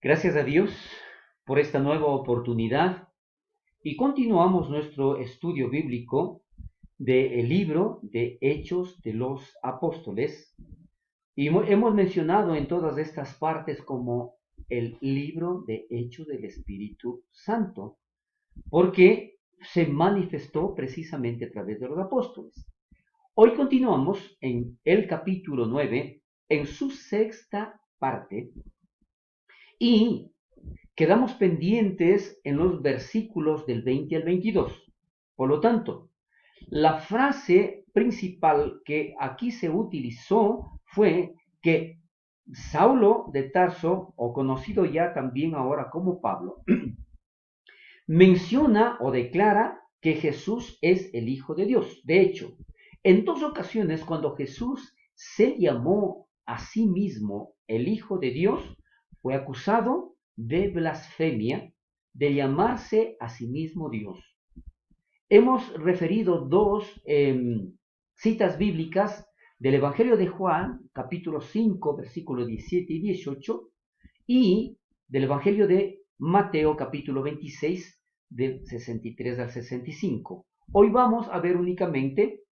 Gracias a Dios por esta nueva oportunidad y continuamos nuestro estudio bíblico del libro de Hechos de los Apóstoles y hemos mencionado en todas estas partes como el libro de Hechos del Espíritu Santo, porque se manifestó precisamente a través de los apóstoles. Hoy continuamos en el capítulo 9, en su sexta parte, y quedamos pendientes en los versículos del 20 al 22. Por lo tanto, la frase principal que aquí se utilizó fue que Saulo de Tarso, o conocido ya también ahora como Pablo, menciona o declara que Jesús es el Hijo de Dios. De hecho, en dos ocasiones cuando Jesús se llamó a sí mismo el Hijo de Dios, fue acusado de blasfemia, de llamarse a sí mismo Dios. Hemos referido dos citas bíblicas del Evangelio de Juan, capítulo 5, versículos 17 y 18, y del Evangelio de Mateo, capítulo 26, del 63 al 65. Hoy vamos a ver únicamente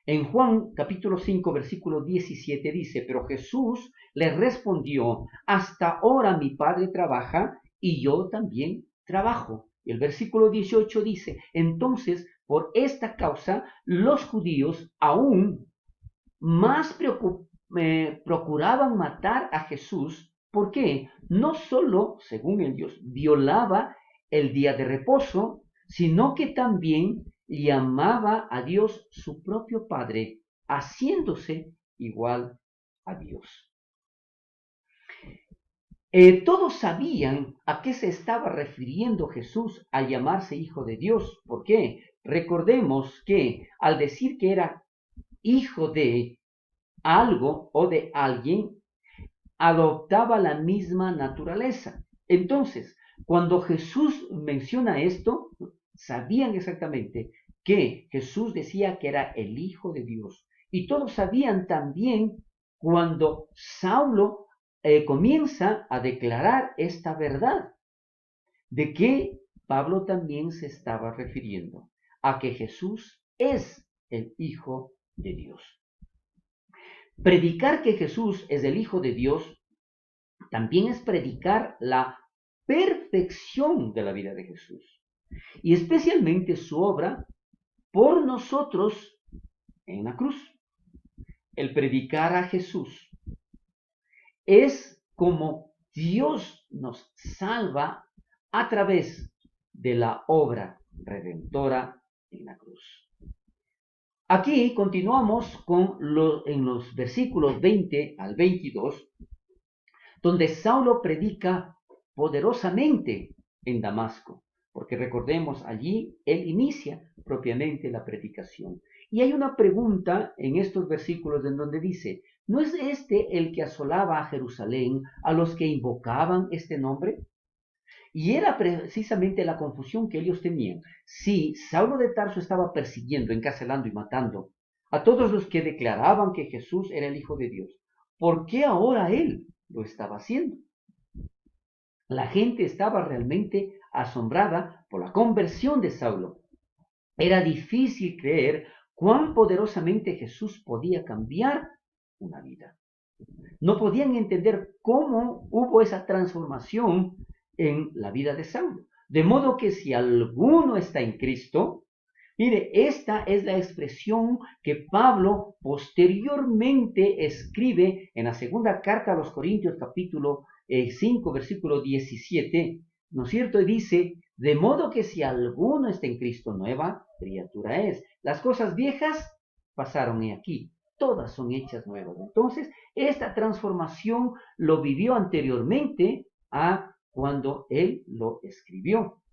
en Juan capítulo 5, versículo 17 dice, pero Jesús le respondió, hasta ahora mi Padre trabaja y yo también trabajo. Y el versículo 18 dice, entonces por esta causa los judíos aún más procuraban matar a Jesús porque no solo, según ellos, violaba el día de reposo, sino que también llamaba a Dios su propio Padre, haciéndose igual a Dios. Todos sabían a qué se estaba refiriendo Jesús al llamarse Hijo de Dios. ¿Por qué? Recordemos que al decir que era hijo de algo o de alguien, adoptaba la misma naturaleza. Entonces, cuando Jesús menciona esto, sabían exactamente que Jesús decía que era el Hijo de Dios. Y todos sabían también cuando Saulo comienza a declarar esta verdad, de que Pablo también se estaba refiriendo a que Jesús es el Hijo de Dios. Predicar que Jesús es el Hijo de Dios también es predicar la perfección de la vida de Jesús y especialmente su obra por nosotros en la cruz. El predicar a Jesús es como Dios nos salva a través de la obra redentora en la cruz. Aquí continuamos en los versículos 20 al 22, donde Saulo predica poderosamente en Damasco, porque recordemos, allí él inicia propiamente la predicación. Y hay una pregunta en estos versículos en donde dice, ¿no es este el que asolaba a Jerusalén a los que invocaban este nombre? Y era precisamente la confusión que ellos tenían. Si Saulo de Tarso estaba persiguiendo, encarcelando y matando a todos los que declaraban que Jesús era el Hijo de Dios, ¿por qué ahora él lo estaba haciendo? La gente estaba realmente asombrada por la conversión de Saulo. Era difícil creer cuán poderosamente Jesús podía cambiar una vida. No podían entender cómo hubo esa transformación en la vida de Saulo. De modo que si alguno está en Cristo, mire, esta es la expresión que Pablo posteriormente escribe en la segunda carta a los Corintios, capítulo 5, versículo 17, ¿no es cierto? Y dice, de modo que si alguno está en Cristo, nueva criatura es. Las cosas viejas pasaron aquí, todas son hechas nuevas. Entonces, esta transformación lo vivió anteriormente a cuando él lo escribió.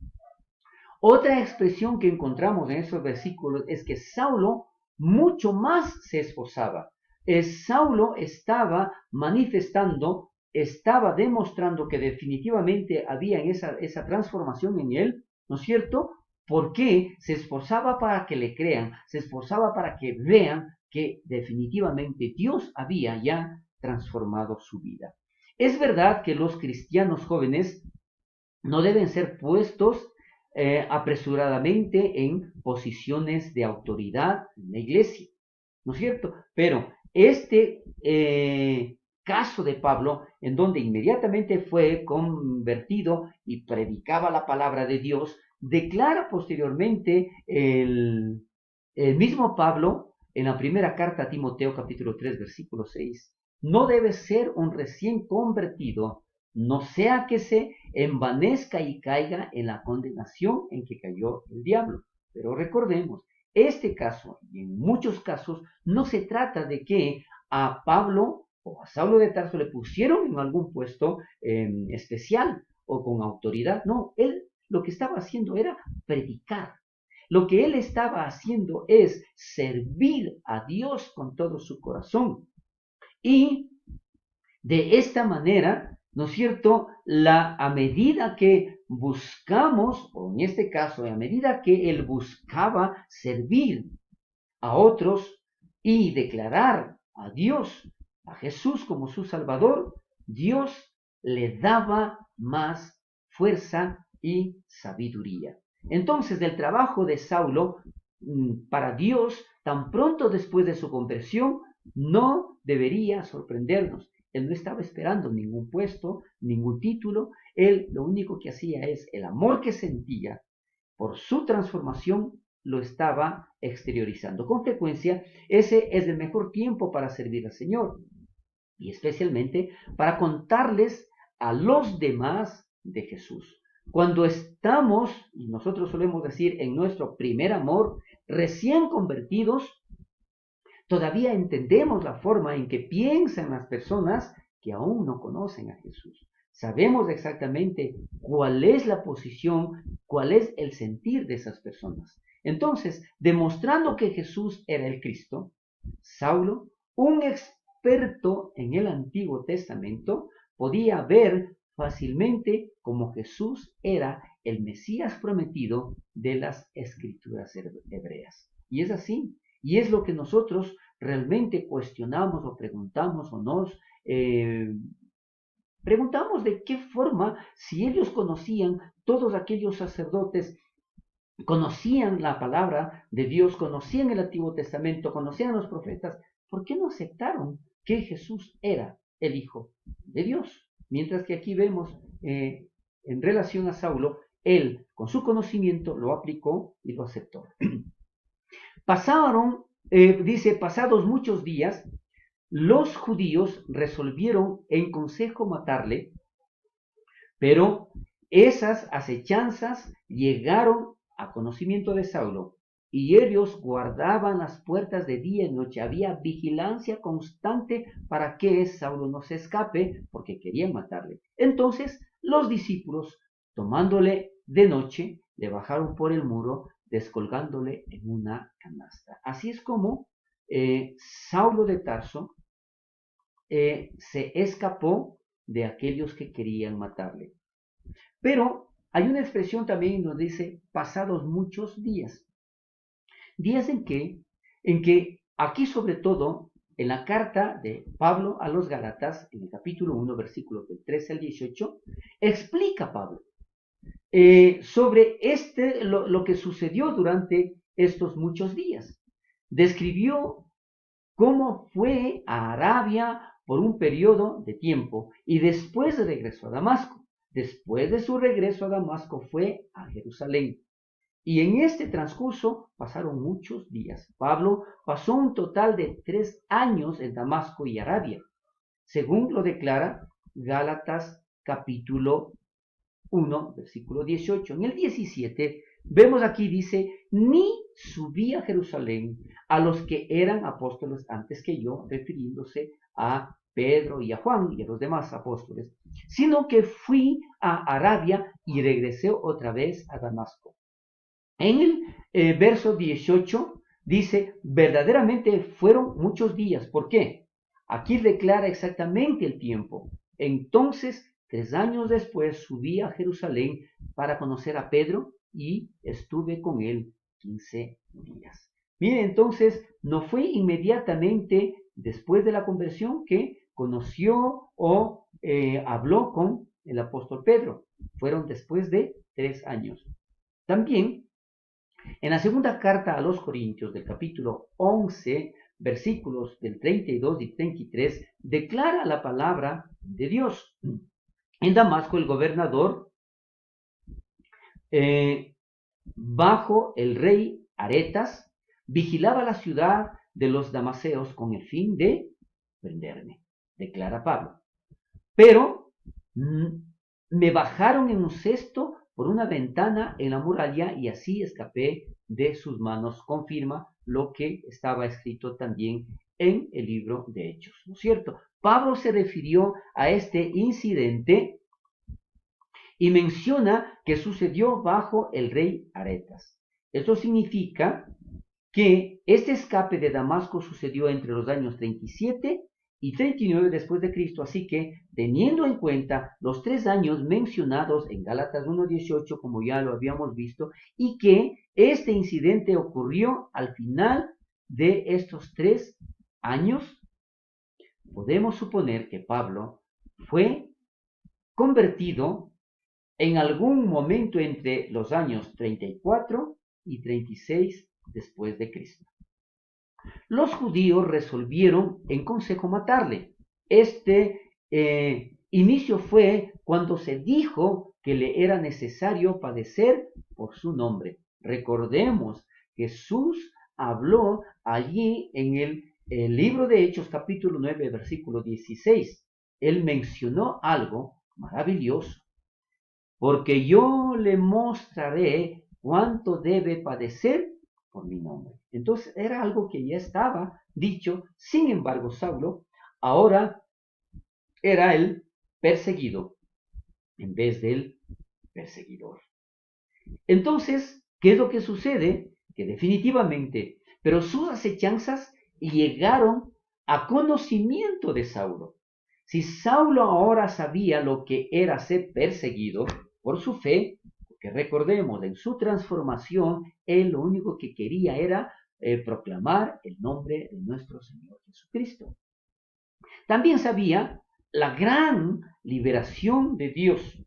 Otra expresión que encontramos en esos versículos es que Saulo mucho más se esforzaba. Saulo estaba manifestando, estaba demostrando que definitivamente había esa transformación en él, ¿no es cierto? Porque se esforzaba para que le crean, se esforzaba para que vean que definitivamente Dios había ya transformado su vida. Es verdad que los cristianos jóvenes no deben ser puestos apresuradamente en posiciones de autoridad en la iglesia, ¿no es cierto? Pero este caso de Pablo, en donde inmediatamente fue convertido y predicaba la palabra de Dios, declara posteriormente el mismo Pablo en la primera carta a Timoteo capítulo 3 versículo 6, no debe ser un recién convertido, no sea que se envanezca y caiga en la condenación en que cayó el diablo. Pero recordemos, este caso y en muchos casos no se trata de que a Pablo o a Saulo de Tarso le pusieron en algún puesto especial o con autoridad. No, él lo que estaba haciendo era predicar. Lo que él estaba haciendo es servir a Dios con todo su corazón. Y de esta manera, ¿no es cierto? A medida que buscamos, o en este caso, a medida que él buscaba servir a otros y declarar a Dios, a Jesús como su Salvador, Dios le daba más fuerza y sabiduría. Entonces, del trabajo de Saulo para Dios, tan pronto después de su conversión, no debería sorprendernos. Él no estaba esperando ningún puesto, ningún título. Él lo único que hacía es el amor que sentía por su transformación lo estaba exteriorizando. Con frecuencia, ese es el mejor tiempo para servir al Señor y especialmente para contarles a los demás de Jesús. Cuando estamos, y nosotros solemos decir en nuestro primer amor, recién convertidos, todavía entendemos la forma en que piensan las personas que aún no conocen a Jesús. Sabemos exactamente cuál es la posición, cuál es el sentir de esas personas. Entonces, demostrando que Jesús era el Cristo, Saulo, un experto en el Antiguo Testamento, podía ver fácilmente cómo Jesús era el Mesías prometido de las Escrituras hebreas. Y es así, y es lo que nosotros realmente cuestionamos o preguntamos o nos preguntamos de qué forma, si ellos conocían, todos aquellos sacerdotes conocían la palabra de Dios, conocían el Antiguo Testamento, conocían a los profetas, ¿por qué no aceptaron que Jesús era el Hijo de Dios? Mientras que aquí vemos en relación a Saulo, él con su conocimiento lo aplicó y lo aceptó. Pasados muchos días, los judíos resolvieron en consejo matarle, pero esas acechanzas llegaron a conocimiento de Saulo, y ellos guardaban las puertas de día y noche. Había vigilancia constante para que Saulo no se escape, porque querían matarle. Entonces los discípulos, tomándole de noche, le bajaron por el muro, descolgándole en una canasta. Así es como Saulo de Tarso se escapó de aquellos que querían matarle. Pero hay una expresión también que nos dice pasados muchos días. Días en que aquí sobre todo en la carta de Pablo a los Gálatas, en el capítulo 1, versículos del 13 al 18, explica Pablo sobre lo que sucedió durante estos muchos días. Describió cómo fue a Arabia por un periodo de tiempo y después regresó a Damasco. Después de su regreso a Damasco fue a Jerusalén. Y en este transcurso pasaron muchos días. Pablo pasó un total de 3 años en Damasco y Arabia, según lo declara Gálatas capítulo 1, versículo 18. En el 17 vemos aquí, dice, ni subí a Jerusalén a los que eran apóstoles antes que yo, refiriéndose a Pedro y a Juan y a los demás apóstoles, sino que fui a Arabia y regresé otra vez a Damasco. En el verso 18 dice, verdaderamente fueron muchos días. ¿Por qué? Aquí declara exactamente el tiempo. Entonces, 3 años después subí a Jerusalén para conocer a Pedro y estuve con él 15 días. Miren, entonces, no fue inmediatamente después de la conversión que conoció o habló con el apóstol Pedro. Fueron después de 3 años. También, en la segunda carta a los Corintios del capítulo 11, versículos del 32 y 33, declara la palabra de Dios. En Damasco el gobernador, bajo el rey Aretas, vigilaba la ciudad de los damaseos con el fin de prenderme, declara Pablo. Pero me bajaron en un cesto por una ventana en la muralla y así escapé de sus manos. Confirma lo que estaba escrito también en el libro de Hechos, ¿no es cierto? Pablo se refirió a este incidente y menciona que sucedió bajo el rey Aretas. Esto significa que este escape de Damasco sucedió entre los años 37 y 39 después de Cristo, así que teniendo en cuenta los 3 años mencionados en Gálatas 1:18, como ya lo habíamos visto, y que este incidente ocurrió al final de estos 3 años, podemos suponer que Pablo fue convertido en algún momento entre los años 34 y 36 después de Cristo. Los judíos resolvieron en consejo matarle. Este inicio fue cuando se dijo que le era necesario padecer por su nombre. Recordemos, Jesús habló allí en el libro de Hechos capítulo 9 versículo 16. Él mencionó algo maravilloso. Porque yo le mostraré cuánto debe padecer por mi nombre. Entonces era algo que ya estaba dicho. Sin embargo, Saulo ahora era el perseguido en vez del perseguidor. Entonces, ¿qué es lo que sucede? Que definitivamente, pero sus acechanzas llegaron a conocimiento de Saulo. Si Saulo ahora sabía lo que era ser perseguido por su fe, porque recordemos, en su transformación, él lo único que quería era proclamar el nombre de nuestro Señor Jesucristo. También sabía la gran liberación de Dios.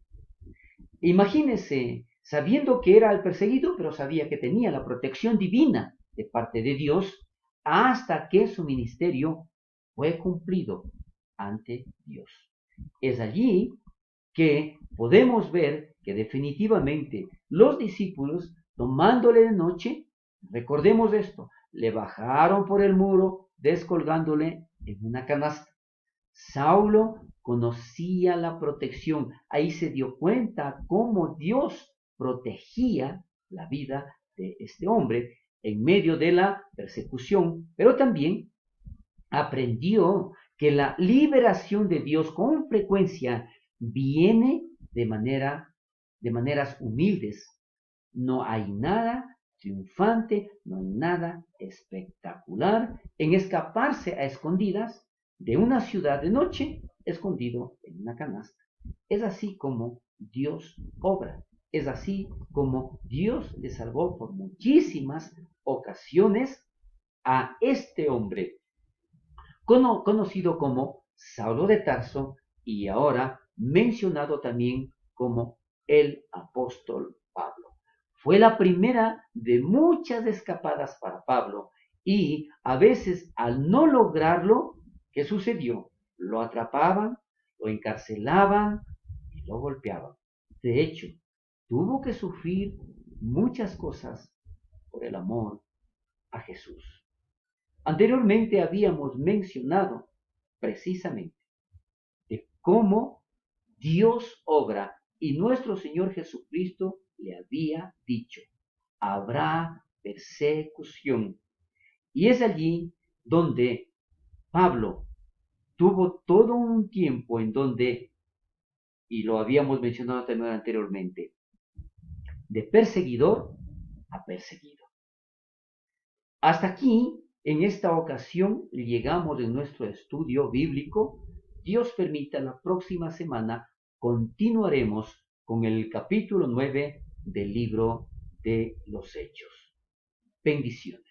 Imagínense, sabiendo que era el perseguido, pero sabía que tenía la protección divina de parte de Dios hasta que su ministerio fue cumplido ante Dios. Es allí que podemos ver que definitivamente los discípulos, tomándole de noche, recordemos esto, le bajaron por el muro, descolgándole en una canasta. Saulo conocía la protección, ahí se dio cuenta cómo Dios protegía la vida de este hombre en medio de la persecución, pero también aprendió que la liberación de Dios con frecuencia viene de maneras humildes. No hay nada triunfante, no hay nada espectacular en escaparse a escondidas de una ciudad de noche, escondido en una canasta. Es así como Dios obra. Es así como Dios le salvó por muchísimas ocasiones a este hombre conocido como Saulo de Tarso y ahora mencionado también como el apóstol Pablo. Fue la primera de muchas escapadas para Pablo y a veces al no lograrlo, ¿qué sucedió? Lo atrapaban, lo encarcelaban y lo golpeaban. De hecho, tuvo que sufrir muchas cosas por el amor a Jesús. Anteriormente habíamos mencionado precisamente de cómo Dios obra y nuestro Señor Jesucristo le había dicho, habrá persecución. Y es allí donde Pablo tuvo todo un tiempo en donde, y lo habíamos mencionado también anteriormente, de perseguidor a perseguido. Hasta aquí, en esta ocasión, llegamos en nuestro estudio bíblico. Dios permita, la próxima semana continuaremos con el capítulo 9 del libro de los Hechos. Bendiciones.